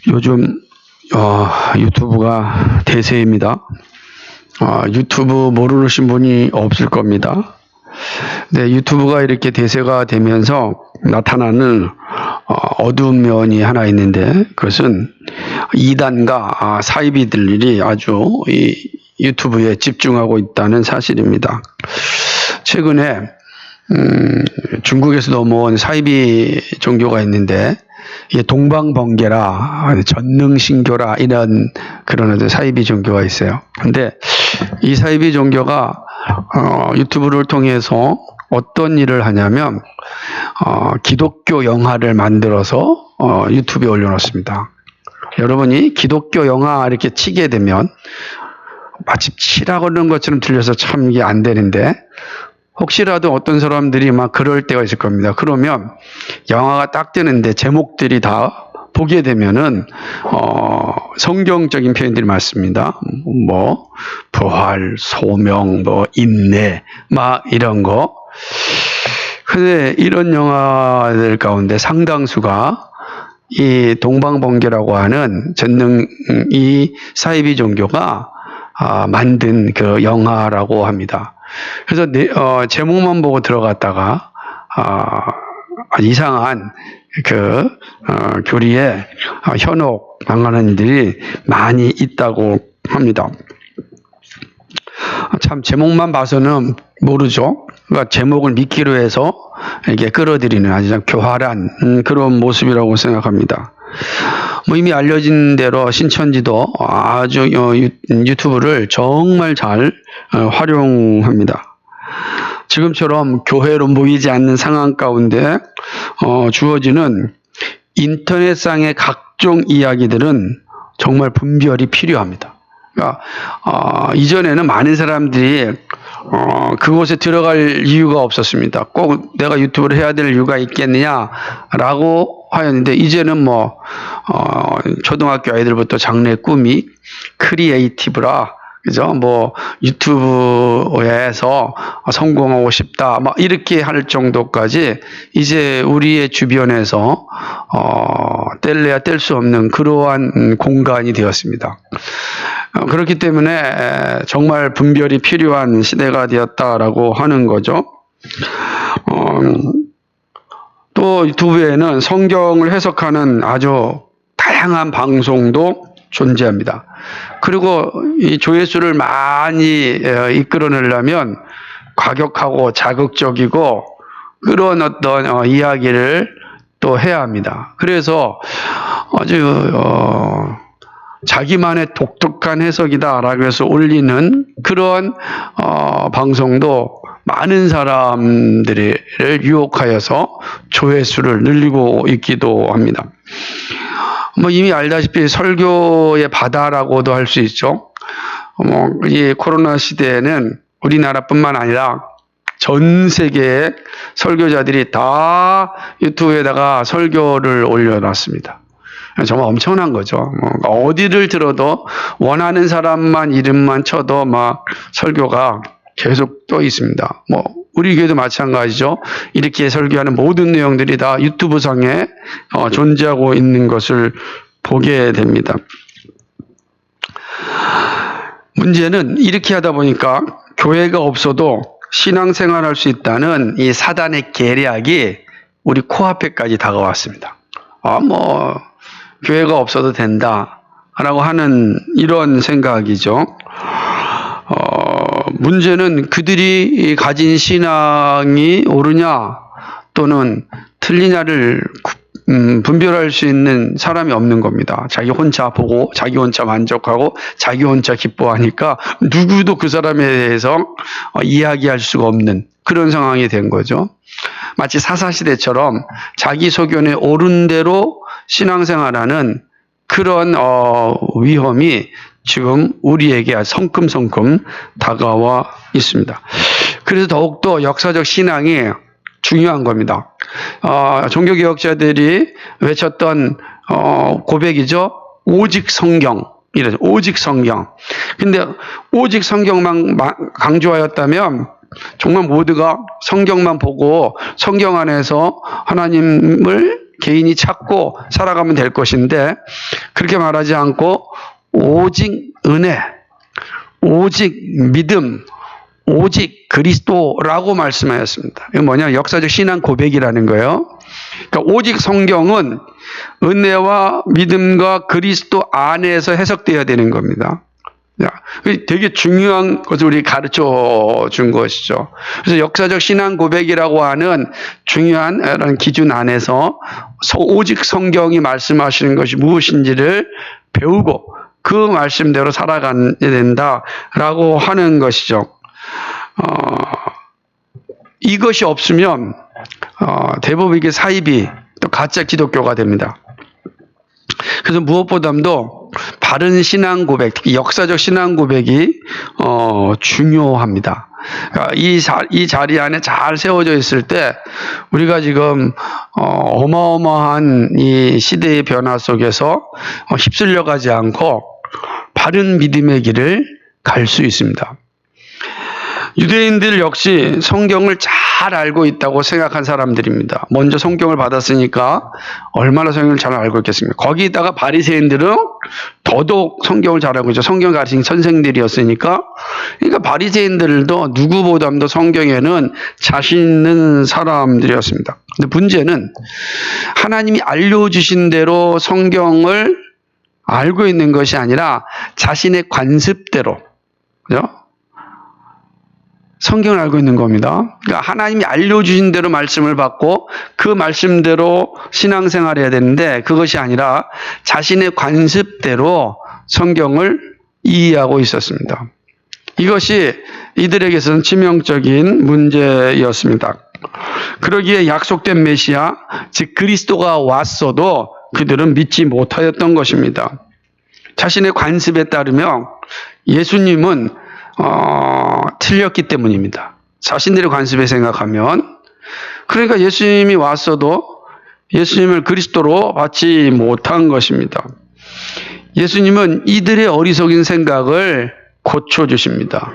요즘 유튜브가 대세입니다. 유튜브 모르신 분이 없을 겁니다. 네, 유튜브가 이렇게 대세가 되면서 나타나는 어두운 면이 하나 있는데, 그것은 이단과 사이비들이 아주 이 유튜브에 집중하고 있다는 사실입니다. 최근에 중국에서 넘어온 사이비 종교가 있는데, 이게 동방번개라, 전능신교라, 이런 그런 사이비 종교가 있어요. 근데 이 사이비 종교가 유튜브를 통해서 어떤 일을 하냐면 기독교 영화를 만들어서 유튜브에 올려놓습니다. 여러분이 기독교 영화 이렇게 치게 되면 마치 치라고 하는 것처럼 들려서 참 이게 안 되는데, 혹시라도 어떤 사람들이 막 그럴 때가 있을 겁니다. 그러면 영화가 딱 뜨는데 제목들이 다 보게 되면은 성경적인 표현들이 많습니다. 뭐 부활, 소명, 뭐 인내, 막 이런 거. 근데 이런 영화들 가운데 상당수가 이 동방번개라고 하는 이 사이비 종교가 만든 그 영화라고 합니다. 그래서 제목만 보고 들어갔다가 이상한 그 교리에 현혹 당하는 일들이 많이 있다고 합니다. 참 제목만 봐서는 모르죠. 그러니까 제목을 믿기로 해서 이게 끌어들이는 아주 교활한 그런 모습이라고 생각합니다. 뭐 이미 알려진 대로 신천지도 아주 유튜브를 정말 잘 활용합니다. 지금처럼 교회로 모이지 않는 상황 가운데 주어지는 인터넷상의 각종 이야기들은 정말 분별이 필요합니다. 그러니까 이전에는 많은 사람들이 그곳에 들어갈 이유가 없었습니다. 꼭 내가 유튜브를 해야 될 이유가 있겠느냐라고 하였는데, 이제는 뭐 초등학교 아이들부터 장래 꿈이 크리에이티브라, 그죠? 뭐 유튜브에서 성공하고 싶다, 막 이렇게 할 정도까지 이제 우리의 주변에서 뗄래야 뗄 수 없는 그러한 공간이 되었습니다. 그렇기 때문에 정말 분별이 필요한 시대가 되었다라고 하는 거죠. 또 유튜브에는 성경을 해석하는 아주 다양한 방송도 존재합니다. 그리고 이 조회수를 많이 이끌어내려면 과격하고 자극적이고 그런 어떤 이야기를 또 해야 합니다. 그래서 아주 자기만의 독특한 해석이다라고 해서 올리는 그런 방송도 많은 사람들을 유혹하여서 조회수를 늘리고 있기도 합니다. 뭐 이미 알다시피 설교의 바다라고도 할 수 있죠. 이 코로나 시대에는 우리나라뿐만 아니라 전 세계의 설교자들이 다 유튜브에다가 설교를 올려놨습니다. 정말 엄청난 거죠. 어디를 들어도 원하는 사람만 이름만 쳐도 막 설교가 계속 떠 있습니다. 뭐 우리 교회도 마찬가지죠. 이렇게 설교하는 모든 내용들이 다 유튜브 상에 존재하고 있는 것을 보게 됩니다. 문제는 이렇게 하다 보니까 교회가 없어도 신앙생활할 수 있다는 이 사단의 계략이 우리 코앞에까지 다가왔습니다. 뭐 교회가 없어도 된다라고 하는 이런 생각이죠. 문제는 그들이 가진 신앙이 옳으냐 또는 틀리냐를 분별할 수 있는 사람이 없는 겁니다. 자기 혼자 보고 자기 혼자 만족하고 자기 혼자 기뻐하니까 누구도 그 사람에 대해서 이야기할 수가 없는 그런 상황이 된 거죠. 마치 사사시대처럼 자기 소견에 옳은 대로 신앙생활하는 그런 위험이 지금 우리에게 성큼성큼 다가와 있습니다. 그래서 더욱더 역사적 신앙이 중요한 겁니다. 종교개혁자들이 외쳤던 고백이죠. 오직 성경. 이래서 오직 성경. 근데 오직 성경만 강조하였다면 정말 모두가 성경만 보고 성경 안에서 하나님을 개인이 찾고 살아가면 될 것인데 그렇게 말하지 않고 오직 은혜, 오직 믿음, 오직 그리스도라고 말씀하였습니다. 이건 뭐냐? 역사적 신앙 고백이라는 거예요. 그러니까 오직 성경은 은혜와 믿음과 그리스도 안에서 해석되어야 되는 겁니다. 되게 중요한 것을 우리 가르쳐 준 것이죠. 그래서 역사적 신앙 고백이라고 하는 중요한 이런 기준 안에서 오직 성경이 말씀하시는 것이 무엇인지를 배우고 그 말씀대로 살아가야 된다라고 하는 것이죠. 이것이 없으면 대부분 이게 사이비 또 가짜 기독교가 됩니다. 그래서 무엇보다도 바른 신앙 고백, 특히 역사적 신앙 고백이 중요합니다. 이 자리 안에 잘 세워져 있을 때 우리가 지금 어마어마한 이 시대의 변화 속에서 휩쓸려 가지 않고 바른 믿음의 길을 갈 수 있습니다. 유대인들 역시 성경을 잘 알고 있다고 생각한 사람들입니다. 먼저 성경을 받았으니까 얼마나 성경을 잘 알고 있겠습니까? 거기다가 바리새인들은 더더욱 성경을 잘 알고 있죠. 성경 가르친 선생들이었으니까. 그러니까 바리새인들도 누구보다도 성경에는 자신 있는 사람들이었습니다. 근데 문제는 하나님이 알려주신 대로 성경을 알고 있는 것이 아니라 자신의 관습대로, 그죠? 성경을 알고 있는 겁니다. 그러니까 하나님이 알려주신 대로 말씀을 받고 그 말씀대로 신앙생활을 해야 되는데 그것이 아니라 자신의 관습대로 성경을 이해하고 있었습니다. 이것이 이들에게서는 치명적인 문제였습니다. 그러기에 약속된 메시아, 즉 그리스도가 왔어도 그들은 믿지 못하였던 것입니다. 자신의 관습에 따르며 예수님은 틀렸기 때문입니다. 자신들의 관습에 생각하면. 그러니까 예수님이 왔어도 예수님을 그리스도로 받지 못한 것입니다. 예수님은 이들의 어리석은 생각을 고쳐주십니다.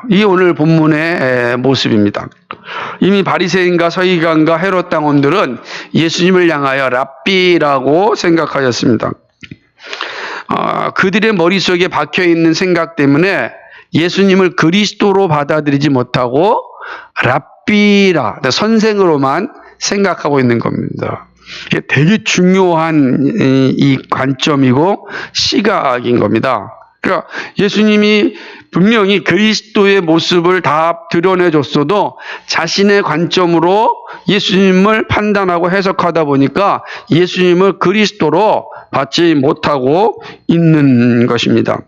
이게 오늘 본문의 모습입니다. 이미 바리새인과 서기관과 헤롯 당원들은 예수님을 향하여 랍비라고 생각하였습니다. 그들의 머릿속에 박혀있는 생각 때문에 예수님을 그리스도로 받아들이지 못하고 랍비라, 선생으로만 생각하고 있는 겁니다. 이게 되게 중요한 이 관점이고 시각인 겁니다. 그러니까 예수님이 분명히 그리스도의 모습을 다 드러내줬어도 자신의 관점으로 예수님을 판단하고 해석하다 보니까 예수님을 그리스도로 받지 못하고 있는 것입니다.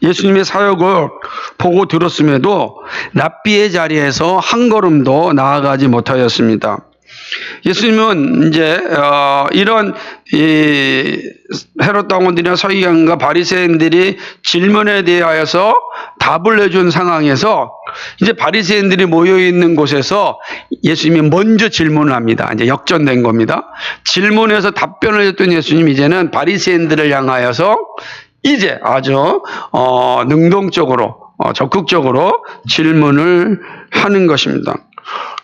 예수님의 사역을 보고 들었음에도 랍비의 자리에서 한 걸음도 나아가지 못하였습니다. 예수님은 이제 이런 헤롯 당원들이나 서기관과 바리새인들이 질문에 대하여서 답을 내준 상황에서 이제 바리새인들이 모여 있는 곳에서 예수님이 먼저 질문을 합니다. 이제 역전된 겁니다. 질문에서 답변을 했던 예수님 이제는 바리새인들을 향하여서 이제 아주 능동적으로 적극적으로 질문을 하는 것입니다.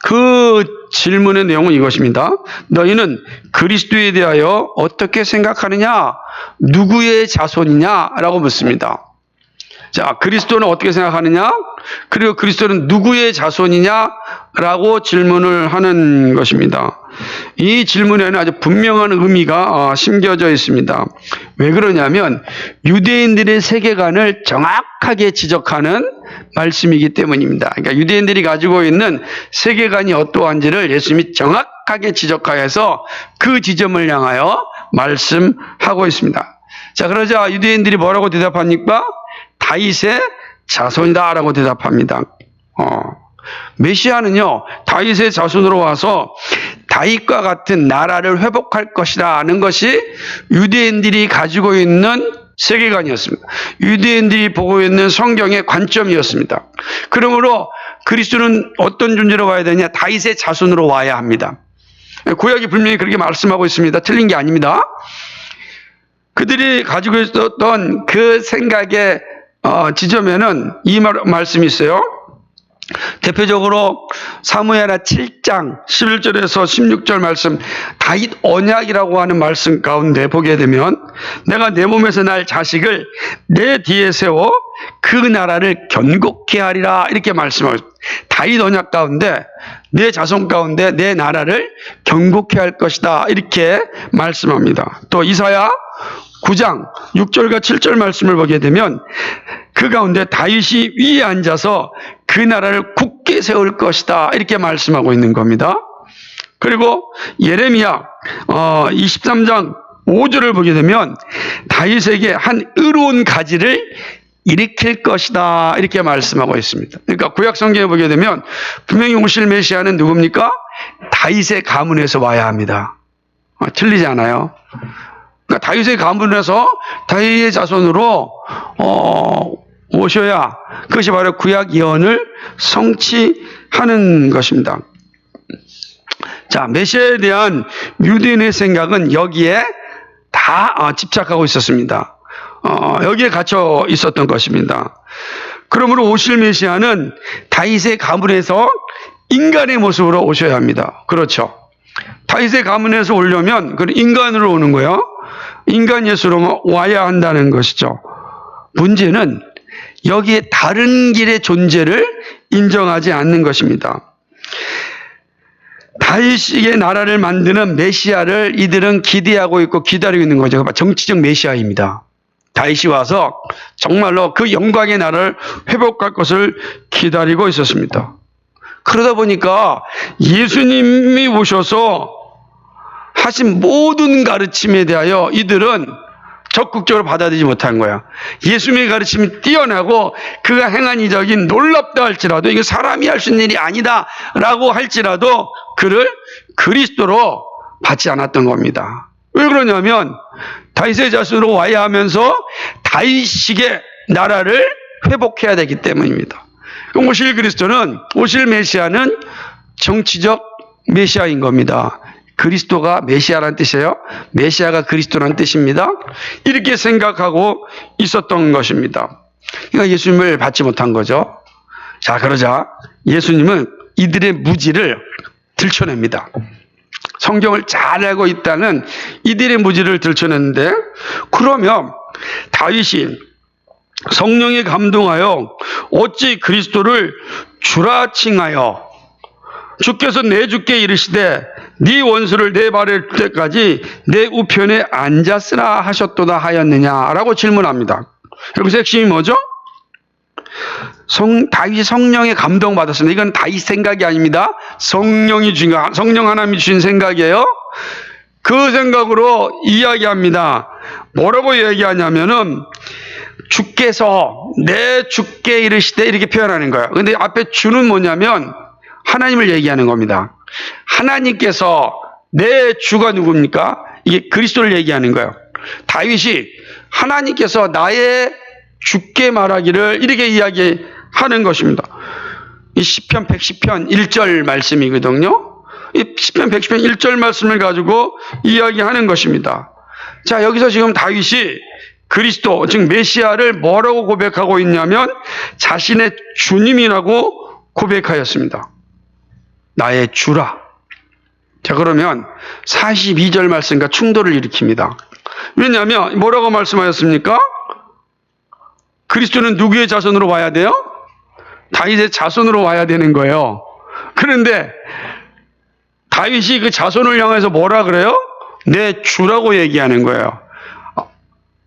그 질문의 내용은 이것입니다. 너희는 그리스도에 대하여 어떻게 생각하느냐? 누구의 자손이냐? 라고 묻습니다. 자, 그리스도는 어떻게 생각하느냐? 그리고 그리스도는 누구의 자손이냐? 라고 질문을 하는 것입니다. 이 질문에는 아주 분명한 의미가 심겨져 있습니다. 왜 그러냐면 유대인들의 세계관을 정확하게 지적하는 말씀이기 때문입니다. 그러니까 유대인들이 가지고 있는 세계관이 어떠한지를 예수님이 정확하게 지적하여서 그 지점을 향하여 말씀하고 있습니다. 자, 그러자 유대인들이 뭐라고 대답합니까? 다윗의 자손이다라고 대답합니다. 메시아는요, 다윗의 자손으로 와서 다윗과 같은 나라를 회복할 것이라는 것이 유대인들이 가지고 있는 세계관이었습니다. 유대인들이 보고 있는 성경의 관점이었습니다. 그러므로 그리스도는 어떤 존재로 와야 되냐? 다윗의 자손으로 와야 합니다. 구약이 분명히 그렇게 말씀하고 있습니다. 틀린 게 아닙니다. 그들이 가지고 있었던 그 생각의 지점에는 이 말씀이 있어요. 대표적으로 사무엘하 7장 11절에서 16절 말씀, 다윗 언약이라고 하는 말씀 가운데 보게 되면 내가 내 몸에서 날 자식을 내 뒤에 세워 그 나라를 견고케 하리라 이렇게 말씀하고 있습니다. 다윗 언약 가운데 내 자손 가운데 내 나라를 견고케 할 것이다 이렇게 말씀합니다. 또 이사야 9장 6절과 7절 말씀을 보게 되면 그 가운데 다윗이 위에 앉아서 그 나라를 굳게 세울 것이다 이렇게 말씀하고 있는 겁니다. 그리고 예레미야 23장 5절을 보게 되면 다윗에게 한 의로운 가지를 일으킬 것이다 이렇게 말씀하고 있습니다. 그러니까 구약 성경에 보게 되면 분명히 오실 메시아는 누굽니까? 다윗의 가문에서 와야 합니다. 틀리지 않아요. 그러니까 다윗의 가문에서 다윗의 자손으로 오셔야 그것이 바로 구약 예언을 성취하는 것입니다. 자, 메시아에 대한 유대인의 생각은 여기에 다 집착하고 있었습니다. 여기에 갇혀 있었던 것입니다. 그러므로 오실 메시아는 다윗의 가문에서 인간의 모습으로 오셔야 합니다. 그렇죠. 다윗의 가문에서 오려면 그 인간으로 오는 거예요. 인간 예수로 와야 한다는 것이죠. 문제는 여기에 다른 길의 존재를 인정하지 않는 것입니다. 다윗의 나라를 만드는 메시아를 이들은 기대하고 있고 기다리고 있는 거죠. 정치적 메시아입니다. 다윗이 와서 정말로 그 영광의 나라를 회복할 것을 기다리고 있었습니다. 그러다 보니까 예수님이 오셔서 하신 모든 가르침에 대하여 이들은 적극적으로 받아들이지 못한 거야. 예수님의 가르침이 뛰어나고 그가 행한 이적이 놀랍다 할지라도 이게 사람이 할 수 있는 일이 아니다 라고 할지라도 그를 그리스도로 받지 않았던 겁니다. 왜 그러냐면 다윗의 자손으로 와야 하면서 다윗식의 나라를 회복해야 되기 때문입니다. 오실 그리스도는, 오실 메시아는 정치적 메시아인 겁니다. 그리스도가 메시아란 뜻이에요. 메시아가 그리스도란 뜻입니다. 이렇게 생각하고 있었던 것입니다. 그러니까 예수님을 받지 못한 거죠. 자, 그러자 예수님은 이들의 무지를 들춰냅니다. 성경을 잘 알고 있다는 이들의 무지를 들춰냈는데, 그러면 다윗이 성령에 감동하여 어찌 그리스도를 주라 칭하여 주께서 내 주께 이르시되 네 원수를 내 발에 둘 때까지 내 우편에 앉았으라 하셨도다 하였느냐라고 질문합니다. 여기서 핵심이 뭐죠? 다윗이 성령에 감동받았습니다. 이건 다윗 생각이 아닙니다. 성령이 주신 거, 성령 하나님이 주신 생각이에요. 그 생각으로 이야기합니다. 뭐라고 이야기하냐면은 주께서 내 주께 이르시되 이렇게 표현하는 거예요. 근데 앞에 주는 뭐냐면 하나님을 얘기하는 겁니다. 하나님께서 내 주가 누굽니까? 이게 그리스도를 얘기하는 거예요. 다윗이 하나님께서 나의 주께 말하기를 이렇게 이야기하는 것입니다. 이 시편 110편 1절 말씀이거든요. 이 시편 110편 1절 말씀을 가지고 이야기하는 것입니다. 자, 여기서 지금 다윗이 그리스도, 즉 메시아를 뭐라고 고백하고 있냐면 자신의 주님이라고 고백하였습니다. 나의 주라. 자, 그러면 42절 말씀과 충돌을 일으킵니다. 왜냐하면 뭐라고 말씀하셨습니까? 그리스도는 누구의 자손으로 와야 돼요? 다윗의 자손으로 와야 되는 거예요. 그런데 다윗이 그 자손을 향해서 뭐라 그래요? 내 주라고 얘기하는 거예요.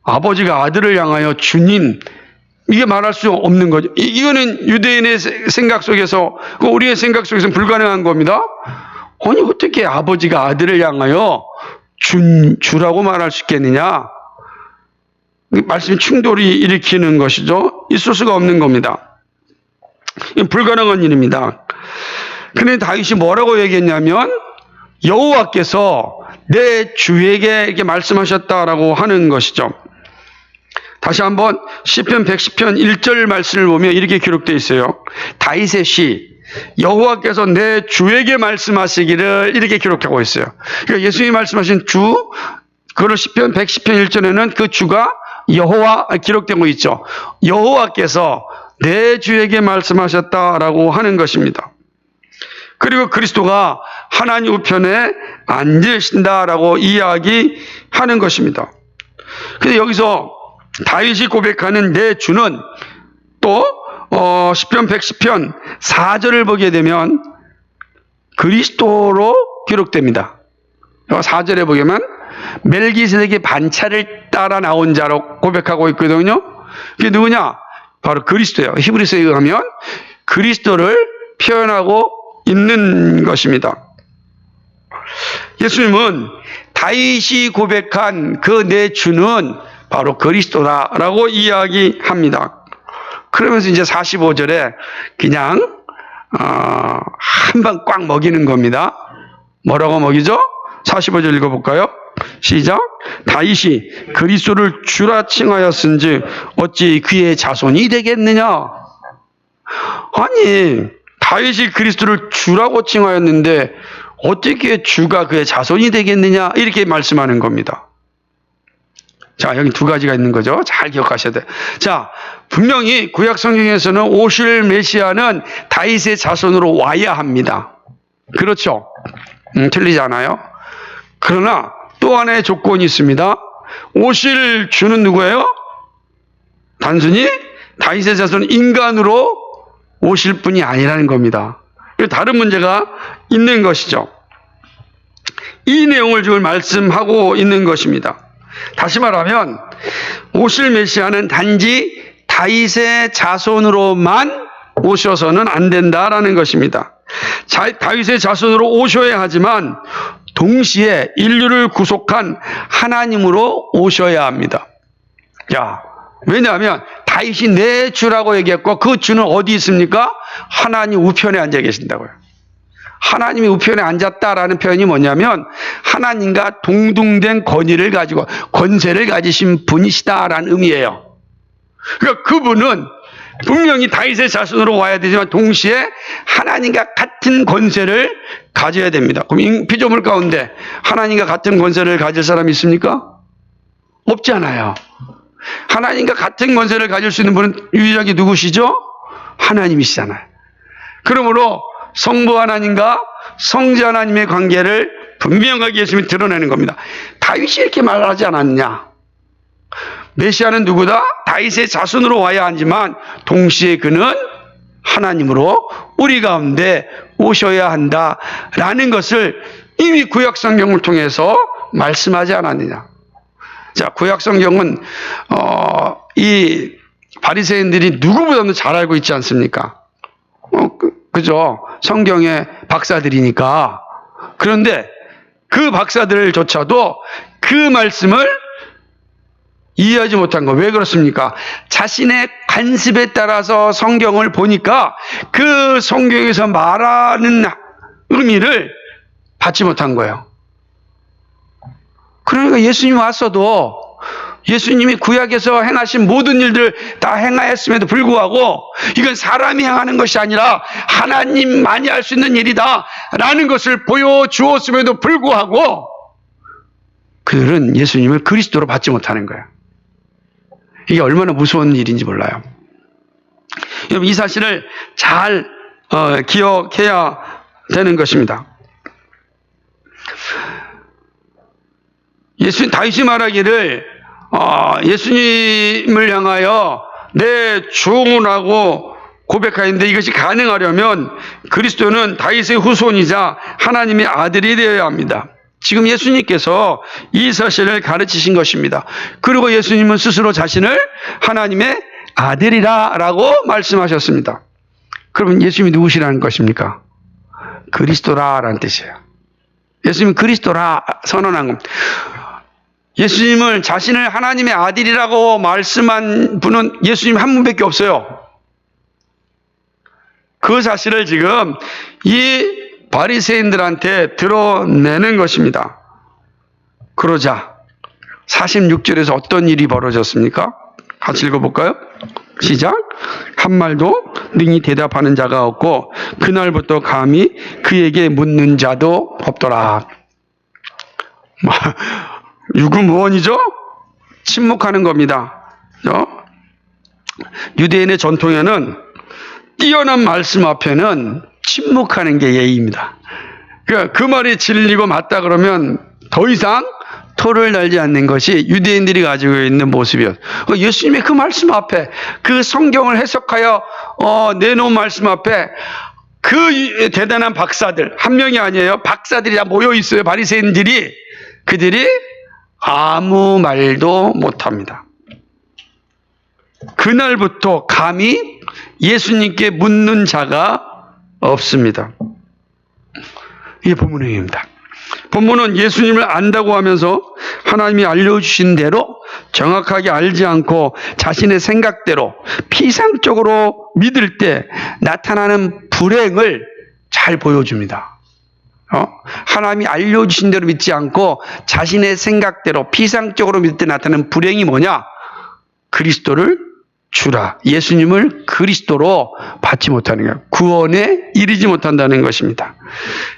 아버지가 아들을 향하여 주님, 이게 말할 수 없는 거죠. 이거는 유대인의 생각 속에서, 우리의 생각 속에서는 불가능한 겁니다. 아니, 어떻게 아버지가 아들을 향하여 주라고 말할 수 있겠느냐? 말씀이 충돌이 일으키는 것이죠. 있을 수가 없는 겁니다. 이건 불가능한 일입니다. 그런데 다윗이 뭐라고 얘기했냐면 여호와께서 내 주에게 이렇게 말씀하셨다라고 하는 것이죠. 다시 한번 시편 110편 1절 말씀을 보면 이렇게 기록되어 있어요. 다윗의 시 여호와께서 내 주에게 말씀하시기를 이렇게 기록하고 있어요. 그러니까 예수님이 말씀하신 주, 그걸 시편 110편 1절에는 그 주가 여호와 기록되고 있죠. 여호와께서 내 주에게 말씀하셨다라고 하는 것입니다. 그리고 그리스도가 하나님 우편에 앉으신다라고 이야기하는 것입니다. 근데 여기서 다윗이 고백하는 내 주는 또 시편 110편 4절을 보게 되면 그리스도로 기록됩니다. 4절에 보면 멜기세덱의 반차를 따라 나온 자로 고백하고 있거든요. 그게 누구냐? 바로 그리스도예요. 히브리서에 의하면 그리스도를 표현하고 있는 것입니다. 예수님은 다윗이 고백한 그 내 주는 바로 그리스도다라고 이야기합니다. 그러면서 이제 45절에 그냥 한 방 꽉 먹이는 겁니다. 뭐라고 먹이죠? 45절 읽어볼까요? 시작. 다윗이 그리스도를 주라 칭하였은즉 어찌 그의 자손이 되겠느냐? 아니, 다윗이 그리스도를 주라고 칭하였는데 어떻게 주가 그의 자손이 되겠느냐? 이렇게 말씀하는 겁니다. 자, 여기 두 가지가 있는 거죠. 잘 기억하셔야 돼요. 자, 분명히 구약 성경에서는 오실 메시아는 다윗의 자손으로 와야 합니다. 그렇죠? 틀리지 않아요? 그러나 또 하나의 조건이 있습니다. 오실 주는 누구예요? 단순히 다윗의 자손 인간으로 오실 분이 아니라는 겁니다. 다른 문제가 있는 것이죠. 이 내용을 지금 말씀하고 있는 것입니다. 다시 말하면 오실 메시아는 단지 다윗의 자손으로만 오셔서는 안 된다라는 것입니다. 다윗의 자손으로 오셔야 하지만 동시에 인류를 구속한 하나님으로 오셔야 합니다. 자, 왜냐하면 다윗이 내 주라고 얘기했고 그 주는 어디 있습니까? 하나님 우편에 앉아 계신다고요. 하나님이 우편에 앉았다라는 표현이 뭐냐면 하나님과 동등된 권위를 가지고 권세를 가지신 분이시다라는 의미예요. 그러니까 그분은 분명히 다윗의 자손으로 와야 되지만 동시에 하나님과 같은 권세를 가져야 됩니다. 그럼 피조물 가운데 하나님과 같은 권세를 가질 사람이 있습니까? 없잖아요. 하나님과 같은 권세를 가질 수 있는 분은 유일하게 누구시죠? 하나님이시잖아요. 그러므로 성부 하나님과 성자 하나님의 관계를 분명하게 예수님이 드러내는 겁니다. 다윗이 이렇게 말하지 않았냐? 메시아는 누구다? 다윗의 자손으로 와야 하지만 동시에 그는 하나님으로 우리 가운데 오셔야 한다라는 것을 이미 구약 성경을 통해서 말씀하지 않았느냐? 자, 구약 성경은 이 바리새인들이 누구보다도 잘 알고 있지 않습니까? 그죠? 성경의 박사들이니까. 그런데 그 박사들조차도 그 말씀을 이해하지 못한 거. 왜 그렇습니까? 자신의 관습에 따라서 성경을 보니까 그 성경에서 말하는 의미를 받지 못한 거예요. 그러니까 예수님이 왔어도 예수님이 구약에서 행하신 모든 일들을 다 행하였음에도 불구하고 이건 사람이 행하는 것이 아니라 하나님만이 할 수 있는 일이다 라는 것을 보여주었음에도 불구하고 그들은 예수님을 그리스도로 받지 못하는 거예요. 이게 얼마나 무서운 일인지 몰라요. 여러분, 이 사실을 잘 기억해야 되는 것입니다. 다윗이 말하기를 예수님을 향하여 내 주라고 고백하였는데 이것이 가능하려면 그리스도는 다윗의 후손이자 하나님의 아들이 되어야 합니다. 지금 예수님께서 이 사실을 가르치신 것입니다. 그리고 예수님은 스스로 자신을 하나님의 아들이라고 말씀하셨습니다. 그러면 예수님이 누구시라는 것입니까? 그리스도라라는 뜻이에요. 예수님이 그리스도라 선언한 겁니다. 예수님을 자신을 하나님의 아들이라고 말씀한 분은 예수님 한 분밖에 없어요. 그 사실을 지금 이 바리새인들한테 드러내는 것입니다. 그러자 46절에서 어떤 일이 벌어졌습니까? 같이 읽어볼까요? 시작. 한 말도 능히 대답하는 자가 없고 그날부터 감히 그에게 묻는 자도 없더라. 유구무원이죠? 침묵하는 겁니다. 유대인의 전통에는 뛰어난 말씀 앞에는 침묵하는 게 예의입니다. 그 말이 진리고 맞다 그러면 더 이상 토를 달지 않는 것이 유대인들이 가지고 있는 모습이었어요. 예수님의 그 말씀 앞에, 그 성경을 해석하여 내놓은 말씀 앞에 그 대단한 박사들, 한 명이 아니에요. 박사들이 다 모여 있어요. 바리새인들이. 그들이 아무 말도 못합니다. 그날부터 감히 예수님께 묻는 자가 없습니다. 이게 본문의 의미입니다. 본문은 예수님을 안다고 하면서 하나님이 알려주신 대로 정확하게 알지 않고 자신의 생각대로 피상적으로 믿을 때 나타나는 불행을 잘 보여줍니다. 하나님이 알려주신 대로 믿지 않고 자신의 생각대로 피상적으로 믿을 때 나타나는 불행이 뭐냐? 그리스도를 주라. 예수님을 그리스도로 받지 못하는 거예요. 구원에 이르지 못한다는 것입니다.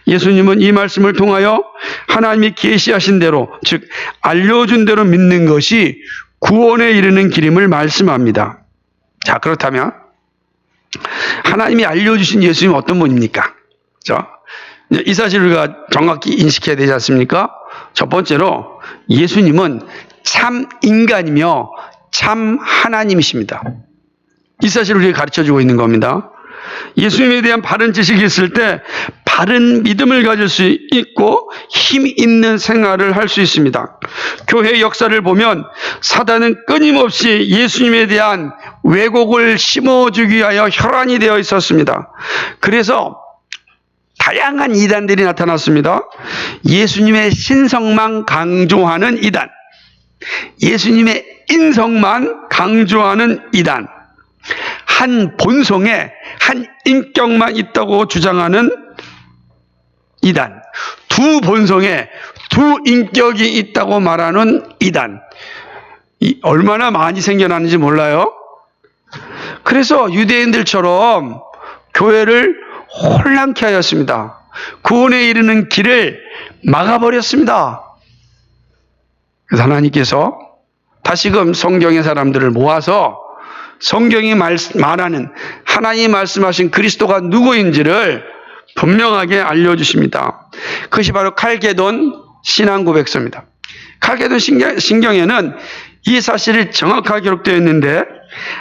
예수님은 이 말씀을 통하여 하나님이 계시하신 대로, 즉 알려준 대로 믿는 것이 구원에 이르는 길임을 말씀합니다. 자, 그렇다면 하나님이 알려주신 예수님은 어떤 분입니까? 자, 이 사실을 우리가 정확히 인식해야 되지 않습니까? 첫 번째로 예수님은 참 인간이며 참 하나님이십니다. 이 사실을 우리에게 가르쳐주고 있는 겁니다. 예수님에 대한 바른 지식이 있을 때 바른 믿음을 가질 수 있고 힘 있는 생활을 할 수 있습니다. 교회 역사를 보면 사단은 끊임없이 예수님에 대한 왜곡을 심어주기 위하여 혈안이 되어 있었습니다. 그래서 다양한 이단들이 나타났습니다. 예수님의 신성만 강조하는 이단, 예수님의 인성만 강조하는 이단, 한 본성에 한 인격만 있다고 주장하는 이단, 두 본성에 두 인격이 있다고 말하는 이단. 얼마나 많이 생겨나는지 몰라요? 그래서 유대인들처럼 교회를 혼란케 하였습니다. 구원에 이르는 길을 막아버렸습니다. 그래서 하나님께서 다시금 성경의 사람들을 모아서 성경이 말하는, 하나님이 말씀하신 그리스도가 누구인지를 분명하게 알려주십니다. 그것이 바로 칼게돈 신앙고백서입니다. 칼게돈 신경에는 이 사실이 정확하게 기록되어 있는데,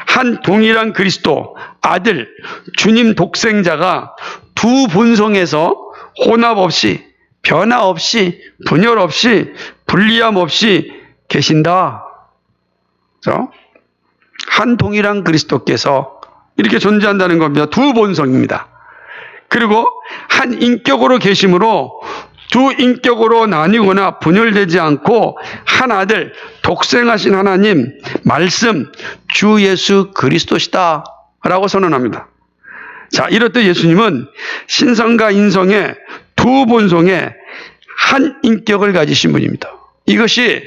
한 동일한 그리스도, 아들, 주님 독생자가 두 본성에서 혼합 없이, 변화 없이, 분열 없이, 분리함 없이 계신다. 그렇죠? 한 동일한 그리스도께서 이렇게 존재한다는 겁니다. 두 본성입니다. 그리고 한 인격으로 계심으로 두 인격으로 나뉘거나 분열되지 않고 한 아들, 독생하신 하나님, 말씀, 주 예수 그리스도시다 라고 선언합니다. 자, 이렇듯 예수님은 신성과 인성의 두 본성에 한 인격을 가지신 분입니다. 이것이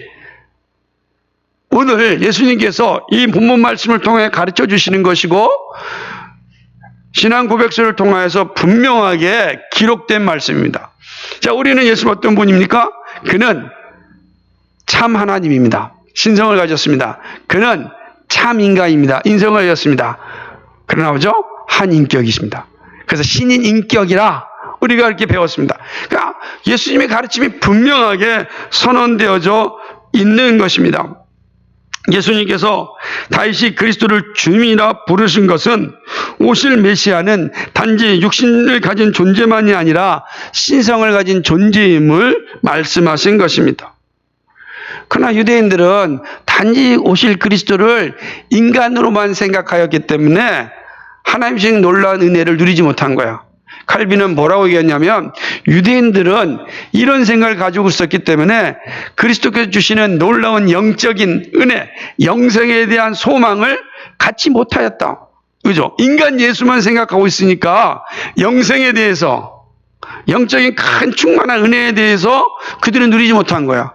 오늘 예수님께서 이 본문 말씀을 통해 가르쳐 주시는 것이고, 신앙 고백서를 통하여서 분명하게 기록된 말씀입니다. 자, 우리는 예수님 어떤 분입니까? 그는 참 하나님입니다. 신성을 가졌습니다. 그는 참 인간입니다. 인성을 가졌습니다. 그러나 뭐죠? 한 인격이십니다. 그래서 신인 인격이라 우리가 이렇게 배웠습니다. 그러니까 예수님의 가르침이 분명하게 선언되어져 있는 것입니다. 예수님께서 다시 그리스도를 주님이라 부르신 것은 오실 메시아는 단지 육신을 가진 존재만이 아니라 신성을 가진 존재임을 말씀하신 것입니다. 그러나 유대인들은 단지 오실 그리스도를 인간으로만 생각하였기 때문에 하나님 주신 놀라운 은혜를 누리지 못한 거야. 칼빈은 뭐라고 얘기했냐면, 유대인들은 이런 생각을 가지고 있었기 때문에 그리스도께서 주시는 놀라운 영적인 은혜, 영생에 대한 소망을 갖지 못하였다. 그죠? 인간 예수만 생각하고 있으니까 영생에 대해서, 영적인 큰 충만한 은혜에 대해서 그들은 누리지 못한 거야.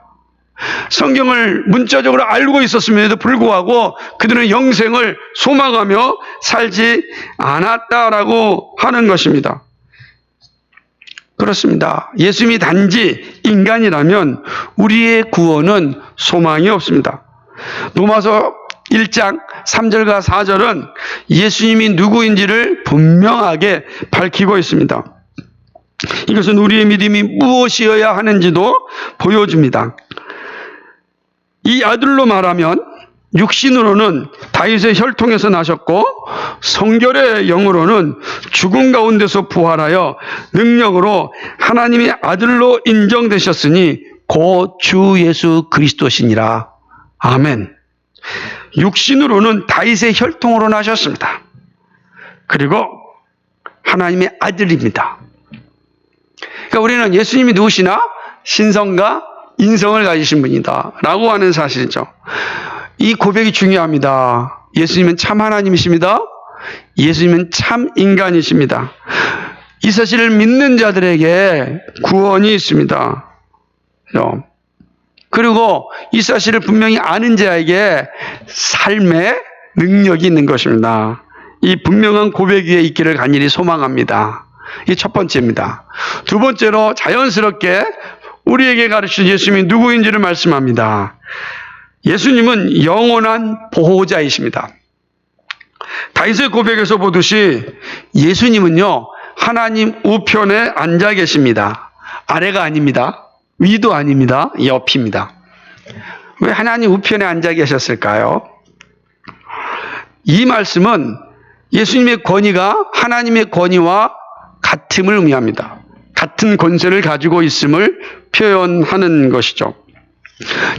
성경을 문자적으로 알고 있었음에도 불구하고 그들은 영생을 소망하며 살지 않았다라고 하는 것입니다. 그렇습니다. 예수님이 단지 인간이라면 우리의 구원은 소망이 없습니다. 로마서 1장 3절과 4절은 예수님이 누구인지를 분명하게 밝히고 있습니다. 이것은 우리의 믿음이 무엇이어야 하는지도 보여줍니다. 이 아들로 말하면 육신으로는 다윗의 혈통에서 나셨고 성결의 영으로는 죽음 가운데서 부활하여 능력으로 하나님의 아들로 인정되셨으니 곧 주 예수 그리스도시니라. 아멘. 육신으로는 다윗의 혈통으로 나셨습니다. 그리고 하나님의 아들입니다. 그러니까 우리는 예수님이 누구시나? 신성과 인성을 가지신 분이다 라고 하는 사실이죠. 이 고백이 중요합니다. 예수님은 참 하나님이십니다. 예수님은 참 인간이십니다. 이 사실을 믿는 자들에게 구원이 있습니다. 그리고 이 사실을 분명히 아는 자에게 삶의 능력이 있는 것입니다. 이 분명한 고백 위에 있기를 간절히 소망합니다. 이 첫 번째입니다. 두 번째로 자연스럽게 우리에게 가르치신 예수님이 누구인지를 말씀합니다. 예수님은 영원한 보호자이십니다. 다윗의 고백에서 보듯이 예수님은요, 하나님 우편에 앉아 계십니다. 아래가 아닙니다. 위도 아닙니다. 옆입니다. 왜 하나님 우편에 앉아 계셨을까요? 이 말씀은 예수님의 권위가 하나님의 권위와 같음을 의미합니다. 같은 권세를 가지고 있음을 표현하는 것이죠.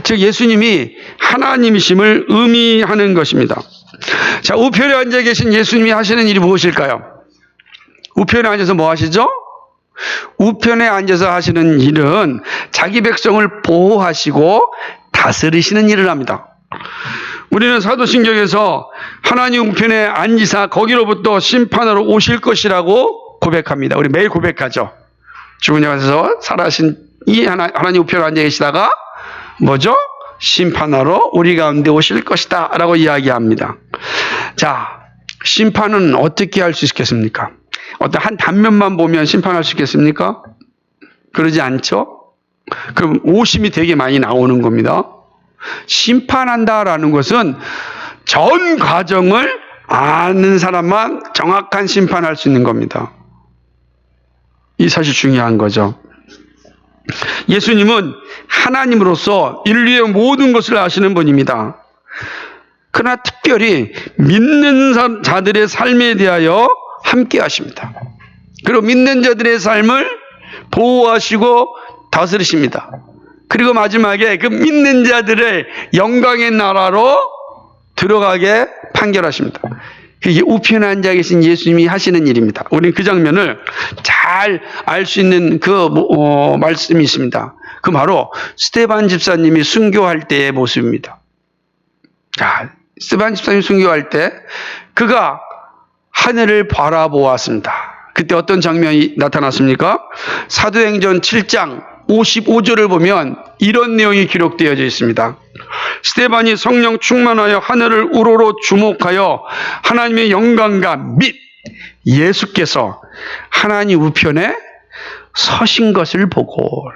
즉 예수님이 하나님이심을 의미하는 것입니다. 자, 우편에 앉아 계신 예수님이 하시는 일이 무엇일까요? 우편에 앉아서 뭐 하시죠? 우편에 앉아서 하시는 일은 자기 백성을 보호하시고 다스리시는 일을 합니다. 우리는 사도신경에서 하나님 우편에 앉으사 거기로부터 심판하러 오실 것이라고 고백합니다. 우리 매일 고백하죠. 죽은 자에서 살아신 이 하나님 우편에 앉아 계시다가 뭐죠? 심판하러 우리 가운데 오실 것이다 라고 이야기합니다. 자, 심판은 어떻게 할 수 있겠습니까? 어떤 한 단면만 보면 심판할 수 있겠습니까? 그러지 않죠? 그럼 오심이 되게 많이 나오는 겁니다. 심판한다라는 것은 전 과정을 아는 사람만 정확한 심판할 수 있는 겁니다. 이 사실 중요한 거죠. 예수님은 하나님으로서 인류의 모든 것을 아시는 분입니다. 그러나 특별히 믿는 자들의 삶에 대하여 함께 하십니다. 그리고 믿는 자들의 삶을 보호하시고 다스리십니다. 그리고 마지막에 그 믿는 자들의 영광의 나라로 들어가게 판결하십니다. 이게 우편에 앉아 계신 예수님이 하시는 일입니다. 우리는 그 장면을 잘 알 수 있는 그 말씀이 있습니다. 그 바로 스데반 집사님이 순교할 때의 모습입니다. 자, 스데반 집사님이 순교할 때 그가 하늘을 바라보았습니다. 그때 어떤 장면이 나타났습니까? 사도행전 7장 55절을 보면 이런 내용이 기록되어져 있습니다. 스데반이 성령 충만하여 하늘을 우러러 주목하여 하나님의 영광과 및 예수께서 하나님 우편에 서신 것을 보고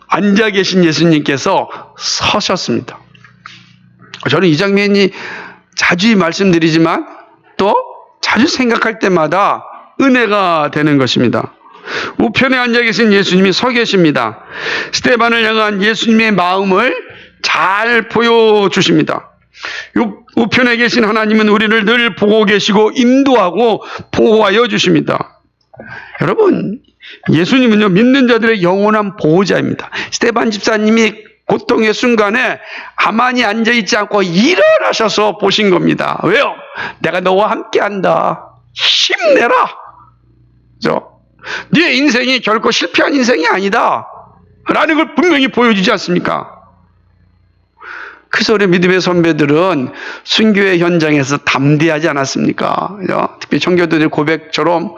앉아 계신 예수님께서 서셨습니다. 저는 이 장면이 자주 말씀드리지만 또 자주 생각할 때마다 은혜가 되는 것입니다. 우편에 앉아 계신 예수님이 서 계십니다. 스데반을 향한 예수님의 마음을 잘 보여주십니다. 우편에 계신 하나님은 우리를 늘 보고 계시고 인도하고 보호하여 주십니다. 여러분, 예수님은요, 믿는 자들의 영원한 보호자입니다. 스데반 집사님이 고통의 순간에 가만히 앉아있지 않고 일어나셔서 보신 겁니다. 왜요? 내가 너와 함께한다. 힘내라. 그죠? 네 인생이 결코 실패한 인생이 아니다 라는 걸 분명히 보여주지 않습니까? 그래서 우리 믿음의 선배들은 순교의 현장에서 담대하지 않았습니까? 그죠? 특히 청교도들 고백처럼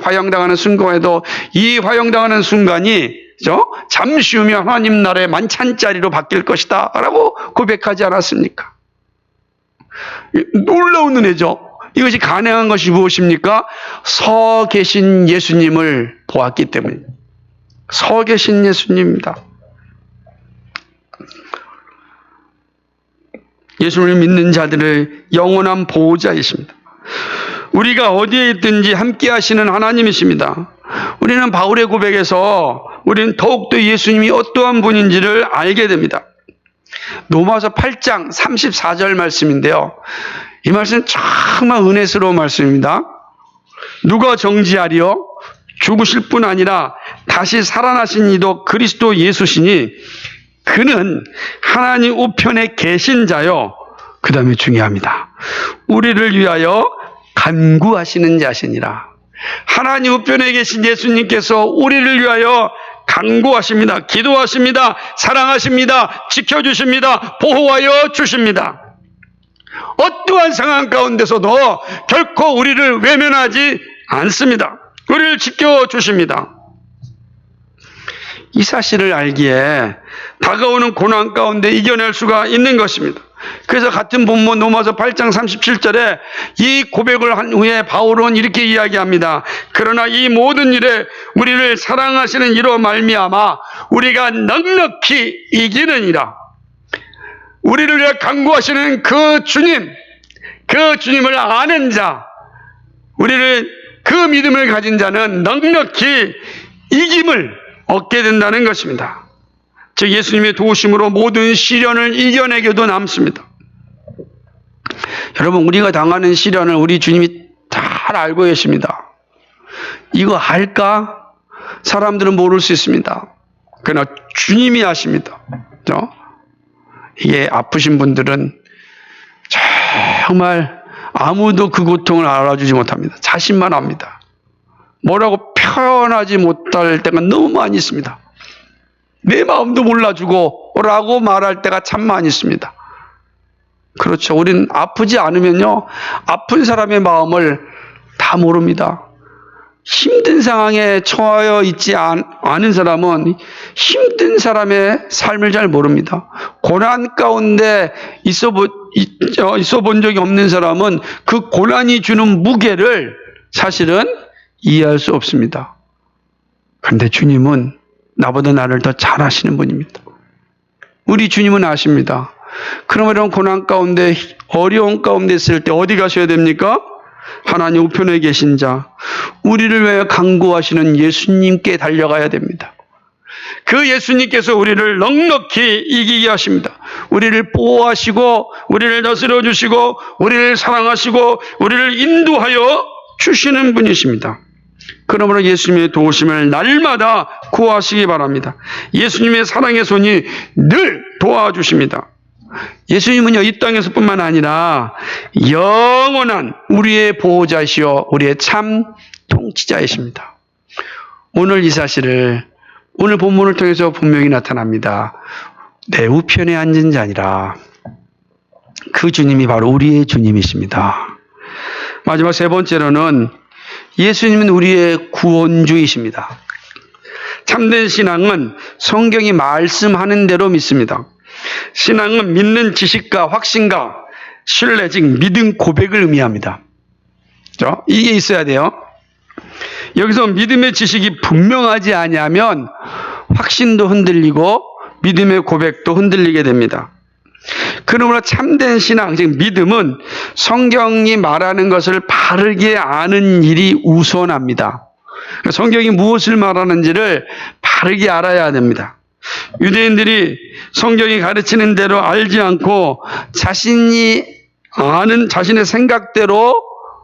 화형당하는 순교에도 이 화형당하는 순간이 그죠? 잠시 후면 하나님 나라의 만찬자리로 바뀔 것이다 라고 고백하지 않았습니까? 놀라운 은혜죠. 이것이 가능한 것이 무엇입니까? 서 계신 예수님을 보았기 때문에. 서 계신 예수님입니다. 예수를 믿는 자들의 영원한 보호자이십니다. 우리가 어디에 있든지 함께 하시는 하나님이십니다. 우리는 바울의 고백에서 우리는 더욱더 예수님이 어떠한 분인지를 알게 됩니다. 로마서 8장 34절 말씀인데요. 이 말씀은 정말 은혜스러운 말씀입니다. 누가 정지하리요? 죽으실 뿐 아니라 다시 살아나신 이도 그리스도 예수시니 그는 하나님 우편에 계신 자요. 그 다음에 중요합니다. 우리를 위하여 간구하시는 자시니라. 하나님 우편에 계신 예수님께서 우리를 위하여 간구하십니다. 기도하십니다. 사랑하십니다. 지켜주십니다. 보호하여 주십니다. 어떠한 상황 가운데서도 결코 우리를 외면하지 않습니다. 우리를 지켜주십니다. 이 사실을 알기에 다가오는 고난 가운데 이겨낼 수가 있는 것입니다. 그래서 같은 본문 로마서 8장 37절에 이 고백을 한 후에 바울은 이렇게 이야기합니다. 그러나 이 모든 일에 우리를 사랑하시는 이로 말미암아 우리가 넉넉히 이기느니라. 우리를 위해 간구하시는 그 주님을 아는 자, 그 믿음을 가진 자는 넉넉히 이김을 얻게 된다는 것입니다. 즉 예수님의 도우심으로 모든 시련을 이겨내게도 남습니다. 여러분, 우리가 당하는 시련을 우리 주님이 잘 알고 계십니다. 이거 알까? 사람들은 모를 수 있습니다. 그러나 주님이 아십니다. 그렇죠? 이게 아프신 분들은 정말 아무도 그 고통을 알아주지 못합니다. 자신만 압니다. 뭐라고 표현하지 못할 때가 너무 많이 있습니다. 내 마음도 몰라주고 라고 말할 때가 참 많이 있습니다. 그렇죠. 우리는 아프지 않으면요, 아픈 사람의 마음을 다 모릅니다. 힘든 상황에 처하여 있지 않은 사람은 힘든 사람의 삶을 잘 모릅니다. 고난 가운데 있어 본 적이 없는 사람은 그 고난이 주는 무게를 사실은 이해할 수 없습니다. 그런데 주님은 나보다 나를 더 잘 아시는 분입니다. 우리 주님은 아십니다. 그러면 고난 가운데, 어려운 가운데 있을 때 어디 가셔야 됩니까? 하나님 우편에 계신 자, 우리를 위해 간구하시는 예수님께 달려가야 됩니다. 그 예수님께서 우리를 넉넉히 이기게 하십니다. 우리를 보호하시고, 우리를 다스려 주시고, 우리를 사랑하시고, 우리를 인도하여 주시는 분이십니다. 그러므로 예수님의 도우심을 날마다 구하시기 바랍니다. 예수님의 사랑의 손이 늘 도와주십니다. 예수님은요, 이 땅에서뿐만 아니라 영원한 우리의 보호자시요 우리의 참 통치자이십니다. 오늘 이 사실을 오늘 본문을 통해서 분명히 나타납니다. 내 우편에 앉은 자니라. 그 주님이 바로 우리의 주님이십니다. 마지막 세 번째로는 예수님은 우리의 구원주이십니다. 참된 신앙은 성경이 말씀하는 대로 믿습니다. 신앙은 믿는 지식과 확신과 신뢰, 즉 믿음 고백을 의미합니다. 그렇죠? 이게 있어야 돼요. 여기서 믿음의 지식이 분명하지 아니하면 확신도 흔들리고 믿음의 고백도 흔들리게 됩니다. 그러므로 참된 신앙, 즉 믿음은 성경이 말하는 것을 바르게 아는 일이 우선합니다. 성경이 무엇을 말하는지를 바르게 알아야 됩니다. 유대인들이 성경이 가르치는 대로 알지 않고 자신이 아는 자신의 생각대로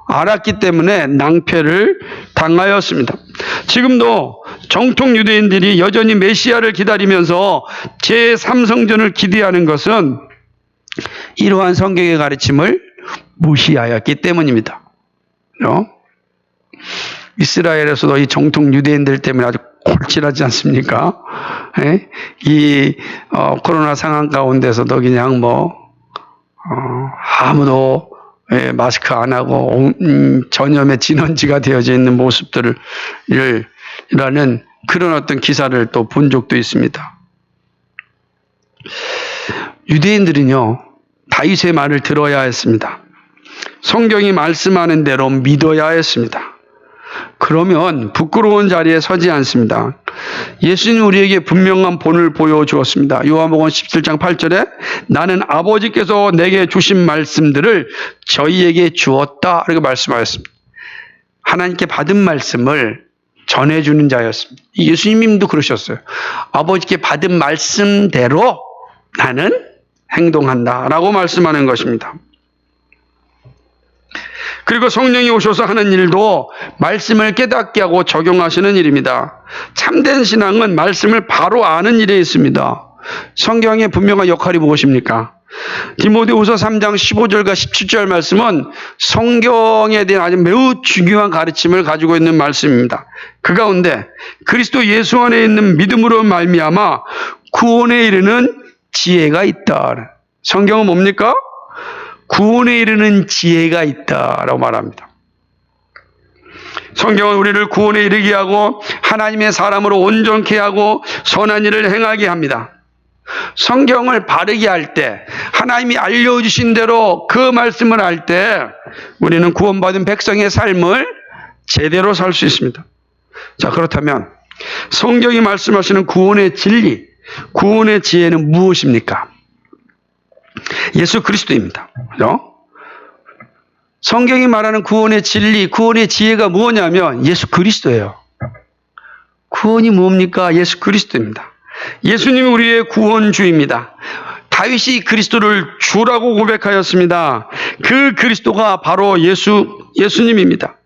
알았기 때문에 낭패를 당하였습니다. 지금도 정통 유대인들이 여전히 메시아를 기다리면서 제3성전을 기대하는 것은 이러한 성경의 가르침을 무시하였기 때문입니다. 이스라엘에서도 이 정통 유대인들 때문에 아주 골칠하지 않습니까? 이 코로나 상황 가운데서도 그냥 아무도 마스크 안 하고 전염의 진원지가 되어져 있는 모습들을 라는 그런 어떤 기사를 또 본 적도 있습니다. 유대인들은요, 다윗의 말을 들어야 했습니다. 성경이 말씀하는 대로 믿어야 했습니다. 그러면 부끄러운 자리에 서지 않습니다. 예수님 우리에게 분명한 본을 보여주었습니다. 요한복음 17장 8절에 나는 아버지께서 내게 주신 말씀들을 저희에게 주었다 이렇게 말씀하였습니다. 하나님께 받은 말씀을 전해주는 자였습니다. 예수님도 그러셨어요. 아버지께 받은 말씀대로 나는 행동한다 라고 말씀하는 것입니다. 그리고 성령이 오셔서 하는 일도 말씀을 깨닫게 하고 적용하시는 일입니다. 참된 신앙은 말씀을 바로 아는 일에 있습니다. 성경의 분명한 역할이 무엇입니까? 디모데후서 3장 15절과 17절 말씀은 성경에 대한 아주 매우 중요한 가르침을 가지고 있는 말씀입니다. 그 가운데 그리스도 예수 안에 있는 믿음으로 말미암아 구원에 이르는 지혜가 있다. 성경은 뭡니까? 구원에 이르는 지혜가 있다라고 말합니다. 성경은 우리를 구원에 이르게 하고 하나님의 사람으로 온전케 하고 선한 일을 행하게 합니다. 성경을 바르게 할 때, 하나님이 알려주신 대로 그 말씀을 할 때 우리는 구원받은 백성의 삶을 제대로 살 수 있습니다. 자, 그렇다면 성경이 말씀하시는 구원의 진리, 구원의 지혜는 무엇입니까? 예수 그리스도입니다. 그죠? 성경이 말하는 구원의 진리, 구원의 지혜가 무엇이냐면 예수 그리스도예요. 구원이 뭡니까? 예수 그리스도입니다. 예수님이 우리의 구원주입니다. 다윗이 그리스도를 주라고 고백하였습니다. 그 그리스도가 바로 예수님입니다.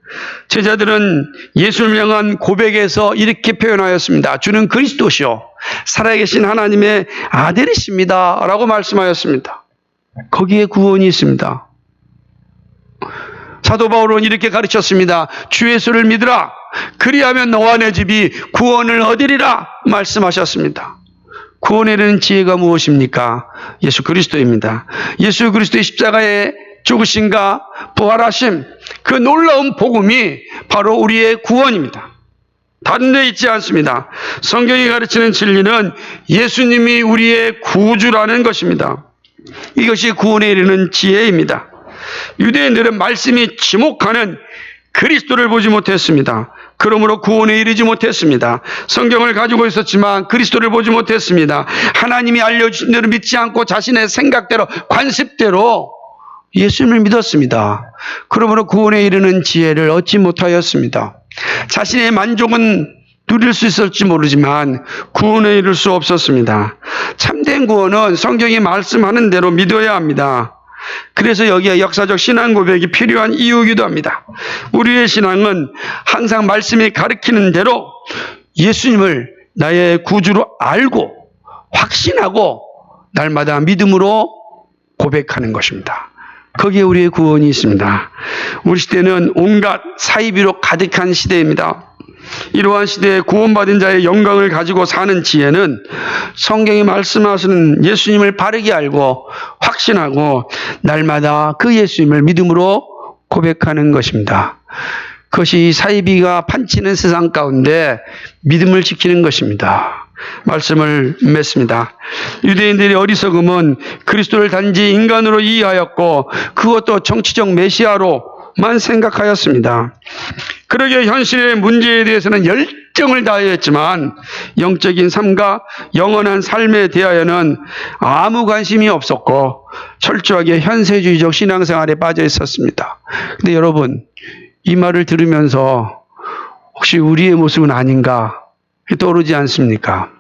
제자들은 예수를 향한 고백에서 이렇게 표현하였습니다. 주는 그리스도시요 살아계신 하나님의 아들이십니다 라고 말씀하였습니다. 거기에 구원이 있습니다. 사도 바울은 이렇게 가르쳤습니다. 주 예수를 믿으라. 그리하면 너와 내 집이 구원을 얻으리라 말씀하셨습니다. 구원에 이르는 지혜가 무엇입니까? 예수 그리스도입니다. 예수 그리스도의 십자가의 죽으심과 부활하심, 그 놀라운 복음이 바로 우리의 구원입니다. 다른 데 있지 않습니다. 성경이 가르치는 진리는 예수님이 우리의 구주라는 것입니다. 이것이 구원에 이르는 지혜입니다. 유대인들은 말씀이 지목하는 그리스도를 보지 못했습니다. 그러므로 구원에 이르지 못했습니다. 성경을 가지고 있었지만 그리스도를 보지 못했습니다. 하나님이 알려주신 대로 믿지 않고 자신의 생각대로 관습대로 예수님을 믿었습니다. 그러므로 구원에 이르는 지혜를 얻지 못하였습니다. 자신의 만족은 누릴 수 있을지 모르지만 구원에 이를 수 없었습니다. 참된 구원은 성경이 말씀하는 대로 믿어야 합니다. 그래서 여기에 역사적 신앙 고백이 필요한 이유이기도 합니다. 우리의 신앙은 항상 말씀이 가르치는 대로 예수님을 나의 구주로 알고 확신하고 날마다 믿음으로 고백하는 것입니다. 거기에 우리의 구원이 있습니다. 우리 시대는 온갖 사이비로 가득한 시대입니다. 이러한 시대에 구원받은 자의 영광을 가지고 사는 지혜는 성경이 말씀하시는 예수님을 바르게 알고 확신하고 날마다 그 예수님을 믿음으로 고백하는 것입니다. 그것이 사이비가 판치는 세상 가운데 믿음을 지키는 것입니다. 말씀을 맺습니다. 유대인들의 어리석음은 그리스도를 단지 인간으로 이해하였고 그것도 정치적 메시아로만 생각하였습니다. 그러기에 현실의 문제에 대해서는 열정을 다하였지만 영적인 삶과 영원한 삶에 대하여는 아무 관심이 없었고 철저하게 현세주의적 신앙생활에 빠져 있었습니다. 근데 여러분, 이 말을 들으면서 혹시 우리의 모습은 아닌가 떠오르지 않습니까?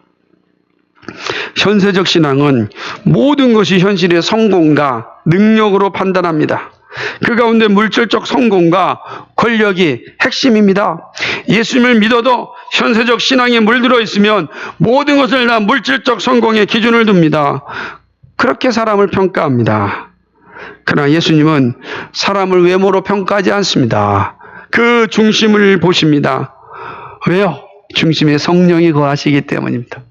현세적 신앙은 모든 것이 현실의 성공과 능력으로 판단합니다. 그 가운데 물질적 성공과 권력이 핵심입니다. 예수님을 믿어도 현세적 신앙에 물들어 있으면 모든 것을 다 물질적 성공의 기준을 둡니다. 그렇게 사람을 평가합니다. 그러나 예수님은 사람을 외모로 평가하지 않습니다. 그 중심을 보십니다. 왜요? 중심에 성령이 거하시기 때문입니다.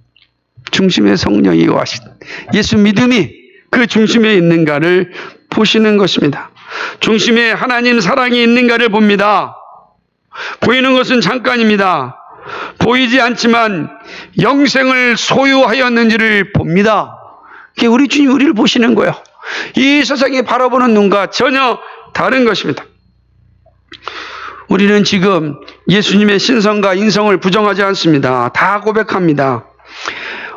중심에 성령이 거하시기 때문에 예수 믿음이 그 중심에 있는가를 보시는 것입니다. 중심에 하나님 사랑이 있는가를 봅니다. 보이는 것은 잠깐입니다. 보이지 않지만 영생을 소유하였는지를 봅니다. 그게 우리 주님 우리를 보시는 거예요. 이 세상에 바라보는 눈과 전혀 다른 것입니다. 우리는 지금 예수님의 신성과 인성을 부정하지 않습니다. 다 고백합니다.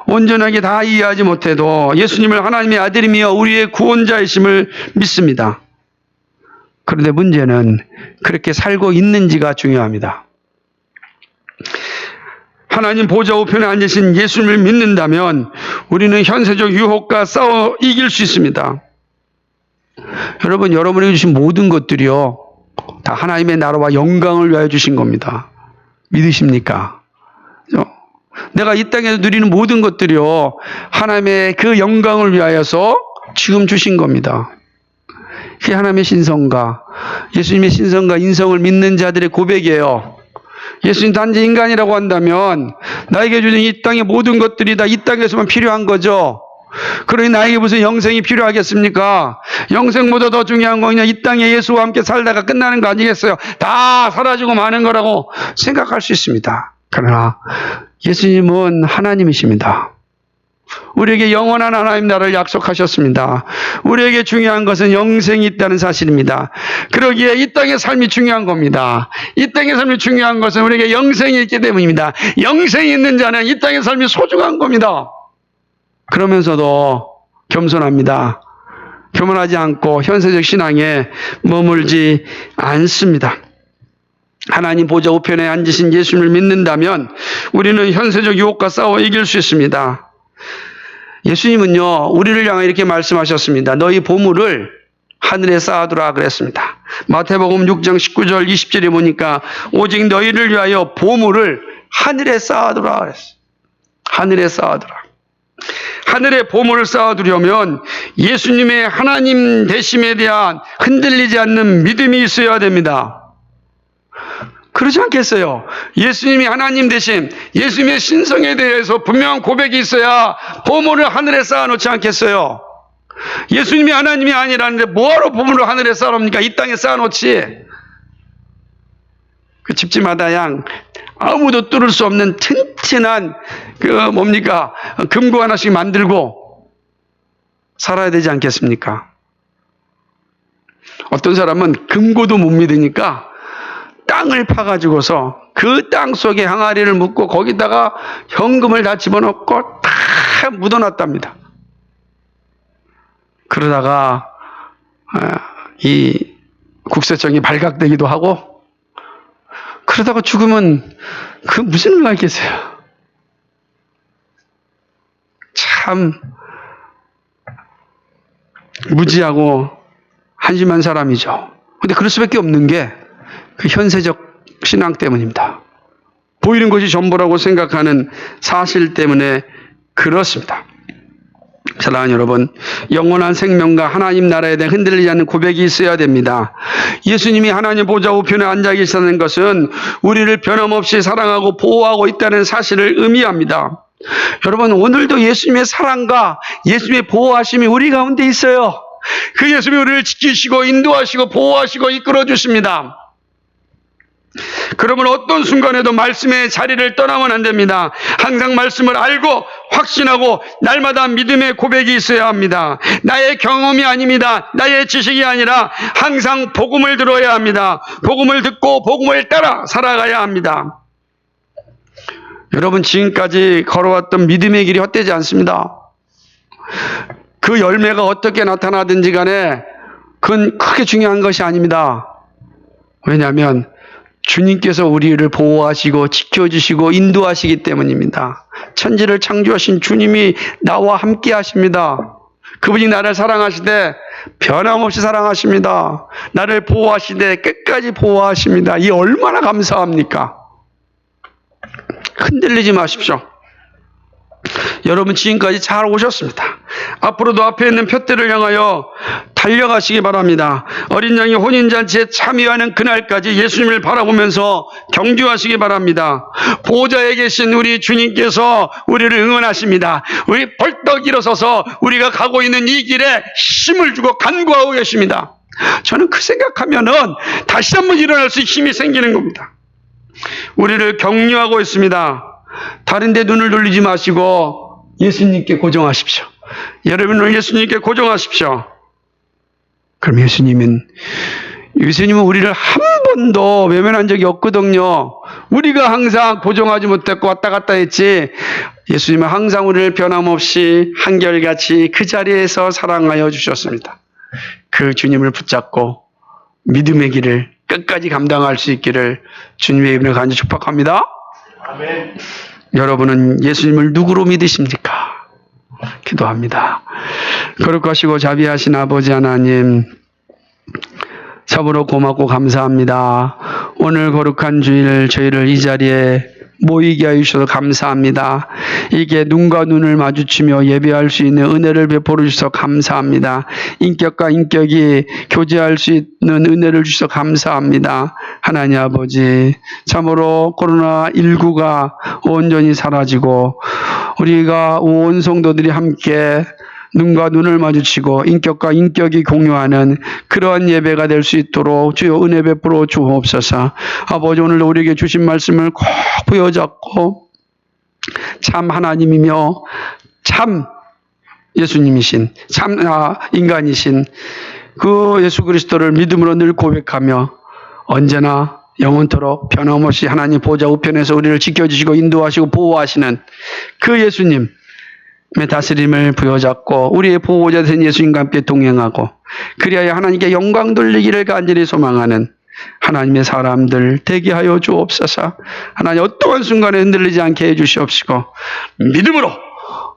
온전하게 다 이해하지 못해도 예수님을 하나님의 아들이며 우리의 구원자이심을 믿습니다. 그런데 문제는 그렇게 살고 있는지가 중요합니다. 하나님 보좌 우편에 앉으신 예수님을 믿는다면 우리는 현세적 유혹과 싸워 이길 수 있습니다. 여러분, 여러분에게 주신 모든 것들이요, 다 하나님의 나라와 영광을 위하여 주신 겁니다. 믿으십니까? 내가 이 땅에서 누리는 모든 것들이요, 하나님의 그 영광을 위하여서 지금 주신 겁니다. 그게 하나님의 신성과 예수님의 신성과 인성을 믿는 자들의 고백이에요. 예수님 단지 인간이라고 한다면 나에게 주는 이 땅의 모든 것들이 다 이 땅에서만 필요한 거죠. 그러니 나에게 무슨 영생이 필요하겠습니까? 영생보다 더 중요한 거 그냥 이 땅에 예수와 함께 살다가 끝나는 거 아니겠어요? 다 사라지고 마는 거라고 생각할 수 있습니다. 그러나 예수님은 하나님이십니다. 우리에게 영원한 하나님 나라를 약속하셨습니다. 우리에게 중요한 것은 영생이 있다는 사실입니다. 그러기에 이 땅의 삶이 중요한 겁니다. 이 땅의 삶이 중요한 것은 우리에게 영생이 있기 때문입니다. 영생이 있는 자는 이 땅의 삶이 소중한 겁니다. 그러면서도 겸손합니다. 교만하지 않고 현세적 신앙에 머물지 않습니다. 하나님 보좌 우편에 앉으신 예수님을 믿는다면 우리는 현세적 유혹과 싸워 이길 수 있습니다. 예수님은요, 우리를 향해 이렇게 말씀하셨습니다. 너희 보물을 하늘에 쌓아두라 그랬습니다. 마태복음 6장 19절 20절에 보니까 오직 너희를 위하여 보물을 하늘에 쌓아두라 그랬어요. 하늘에 쌓아두라. 하늘에 보물을 쌓아두려면 예수님의 하나님 되심에 대한 흔들리지 않는 믿음이 있어야 됩니다. 그렇지 않겠어요? 예수님이 하나님 되심, 예수님의 신성에 대해서 분명한 고백이 있어야 보물을 하늘에 쌓아놓지 않겠어요? 예수님이 하나님이 아니라는데 뭐하러 보물을 하늘에 쌓아놓습니까? 이 땅에 쌓아놓지. 그 집집마다 아무도 뚫을 수 없는 튼튼한 금고 하나씩 만들고 살아야 되지 않겠습니까? 어떤 사람은 금고도 못 믿으니까 땅을 파가지고서 그 땅 속에 항아리를 묻고 거기다가 현금을 다 집어넣고 다 묻어놨답니다. 그러다가 이 국세청이 발각되기도 하고 그러다가 죽으면 그 무슨 의미가 있겠어요? 참 무지하고 한심한 사람이죠. 근데 그럴 수밖에 없는 게 그 현세적 신앙 때문입니다. 보이는 것이 전부라고 생각하는 사실 때문에 그렇습니다. 사랑하는 여러분, 영원한 생명과 하나님 나라에 대해 흔들리지 않는 고백이 있어야 됩니다. 예수님이 하나님 보좌 우편에 앉아 계시다는 것은 우리를 변함없이 사랑하고 보호하고 있다는 사실을 의미합니다. 여러분, 오늘도 예수님의 사랑과 예수님의 보호하심이 우리 가운데 있어요. 그 예수님이 우리를 지키시고 인도하시고 보호하시고 이끌어 주십니다. 그러면 어떤 순간에도 말씀의 자리를 떠나면 안 됩니다. 항상 말씀을 알고 확신하고 날마다 믿음의 고백이 있어야 합니다. 나의 경험이 아닙니다. 나의 지식이 아니라 항상 복음을 들어야 합니다. 복음을 듣고 복음을 따라 살아가야 합니다. 여러분, 지금까지 걸어왔던 믿음의 길이 헛되지 않습니다. 그 열매가 어떻게 나타나든지 간에 그건 크게 중요한 것이 아닙니다. 왜냐하면 주님께서 우리를 보호하시고 지켜주시고 인도하시기 때문입니다. 천지를 창조하신 주님이 나와 함께 하십니다. 그분이 나를 사랑하시되 변함없이 사랑하십니다. 나를 보호하시되 끝까지 보호하십니다. 이 얼마나 감사합니까? 흔들리지 마십시오. 여러분, 지금까지 잘 오셨습니다. 앞으로도 앞에 있는 표대를 향하여 달려가시기 바랍니다. 어린 양이 혼인잔치에 참여하는 그날까지 예수님을 바라보면서 경주하시기 바랍니다. 보좌에 계신 우리 주님께서 우리를 응원하십니다. 우리 벌떡 일어서서 우리가 가고 있는 이 길에 힘을 주고 간구하고 계십니다. 저는 그 생각하면은 다시 한번 일어날 수 있는 힘이 생기는 겁니다. 우리를 격려하고 있습니다. 다른 데 눈을 돌리지 마시고 예수님께 고정하십시오. 여러분을 예수님께 고정하십시오. 그럼 예수님은 예수님은 우리를 한 번도 외면한 적이 없거든요. 우리가 항상 고정하지 못했고 왔다 갔다 했지, 예수님은 항상 우리를 변함없이 한결같이 그 자리에서 사랑하여 주셨습니다. 그 주님을 붙잡고 믿음의 길을 끝까지 감당할 수 있기를 주님의 이름으로 간절히 축복합니다. 아멘. 여러분은 예수님을 누구로 믿으십니까? 기도합니다. 거룩하시고 자비하신 아버지 하나님, 참으로 고맙고 감사합니다. 오늘 거룩한 주일 저희를 이 자리에 모이게 해주셔서 감사합니다. 이게 눈과 눈을 마주치며 예배할 수 있는 은혜를 베풀어 주셔서 감사합니다. 인격과 인격이 교제할 수 있는 은혜를 주셔서 감사합니다. 하나님 아버지, 참으로 코로나19가 온전히 사라지고 우리가 온 성도들이 함께 눈과 눈을 마주치고 인격과 인격이 공유하는 그러한 예배가 될 수 있도록 주여 은혜 베풀어 주옵소서. 아버지, 오늘 우리에게 주신 말씀을 꼭 부여잡고 참 하나님이며 참 예수님이신 참 인간이신 그 예수 그리스도를 믿음으로 늘 고백하며 언제나 영원토록 변함없이 하나님 보좌 우편에서 우리를 지켜주시고 인도하시고 보호하시는 그 예수님 다스림을 부여잡고 우리의 보호자 된 예수님과 함께 동행하고 그리하여 하나님께 영광 돌리기를 간절히 소망하는 하나님의 사람들 되게 하여 주옵소서. 하나님 어떠한 순간에 흔들리지 않게 해주시옵시고 믿음으로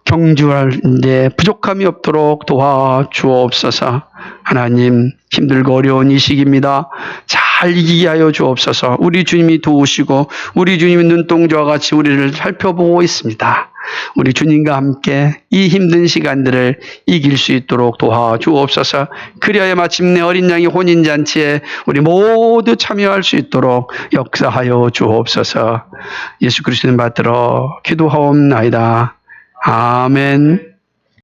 경주할 데 부족함이 없도록 도와주옵소서. 하나님, 힘들고 어려운 이 시기입니다. 잘 이기게 하여 주옵소서. 우리 주님이 도우시고 우리 주님이 눈동자와 같이 우리를 살펴보고 있습니다. 우리 주님과 함께 이 힘든 시간들을 이길 수 있도록 도와주옵소서. 그리하여 마침내 어린 양의 혼인잔치에 우리 모두 참여할 수 있도록 역사하여 주옵소서. 예수 그리스도를 받들어 기도하옵나이다. 아멘.